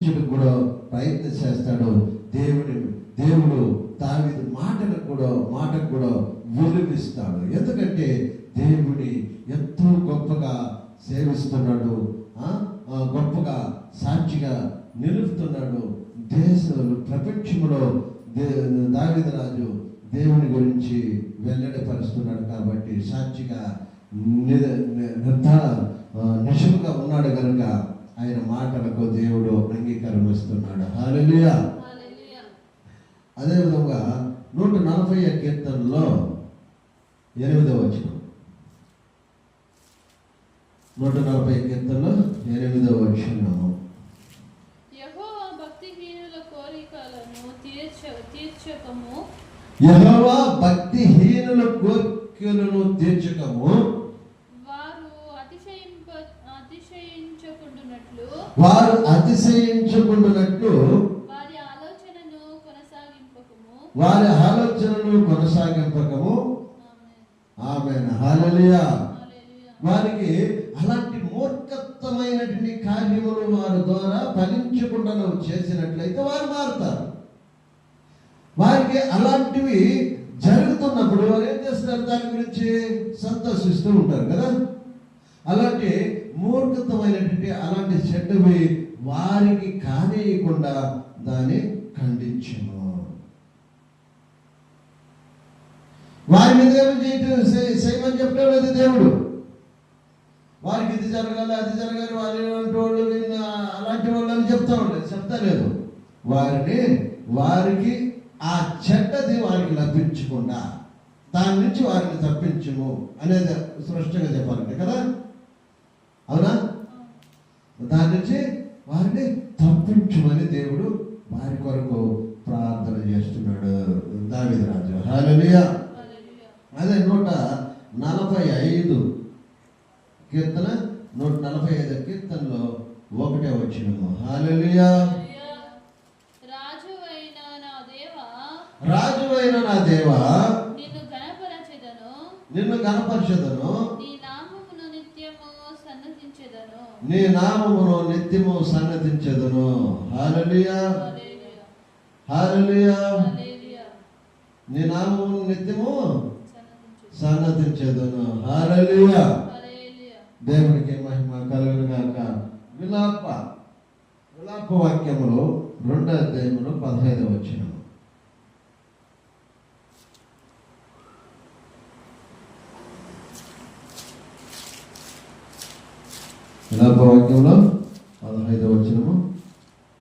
కూడా ప్రయత్నం చేస్తాడు. దేవుడు దావీదు మాటకు కూడా విలువిస్తాడు. ఎందుకంటే దేవుని ఎంతో గొప్పగా సేవిస్తున్నాడు, గొప్పగా సాక్షిగా నిలుపుతున్నాడు. ప్రపంచంలో దావీదు రాజు దేవుని గురించి వెల్లడిపరుస్తున్నాడు. కాబట్టి సాక్షిగా నిజంగా ఉన్నాడు కనుక ఆయన మాటలకు దేవుడు అంగీకారం ఇస్తున్నాడు. హల్లెలూయా. అదేవిధంగా 140వ కీర్తనలో 8వ వచనం, 140 కీర్తనలో 8వ వచనం, యెహోవా భక్తిహీనుల కోరికలను తీర్చకము, యెహోవా భక్తిహీనుల కోరికలను తీర్చకము, వారు అతిశయించకుండునట్లు వారి ఆలోచనను కొనసాగింపకము. ఆమేన్. హల్లెలూయా. వారికి అలాంటి మూర్ఖత్వమైనటువంటి కార్యములు వారి ద్వారా ఫలించకుండా చేసినట్లయితే వారు మారుతారు. వారికి అలాంటివి జరుగుతున్నప్పుడు వారు ఏం చేస్తారు? దాని గురించి సంతోషిస్తూ ఉంటారు కదా. అలాంటి మూర్ఖత్వమైనటువంటి అలాంటి చెడ్డవి వారికి కానియకుండా దాన్ని ఖండించము. వారి మీద చేయమని చెప్పడం లేదు దేవుడు. వారికి ఇది జరగాలి, అది జరగాలి, వాళ్ళు అలాంటి వాళ్ళు అని చెప్తలేదు. వారికి ఆ చెడ్డది వారికి లభించకుండా దాని నుంచి వారిని తప్పించము అనేది స్పష్టంగా చెప్పాలంటే కదా. అవునా? దాని నుంచి వారిని తప్పించమని దేవుడు వారి కొరకు ప్రార్థన చేస్తున్నాడు దావీదు రాజు. హల్లెలూయా. అదే 145 కీర్తన, 145 కీర్తనలో 1వ వచనము. హల్లెలూయా. రాజువైన నా దేవా, నిన్ను గణపరచెదను, నీ నామమును నిత్యము సన్నతించెదను. హల్లెలూయా. హల్లెలూయా. నీ నామమును నిత్యము సన్నతించెదను. హల్లెలూయా. దేవునికి మహిమ కలుగును గాక. విలాప వాక్యములు 2వ అధ్యాయములో 15వ వచనం. విలాప వాక్యంలో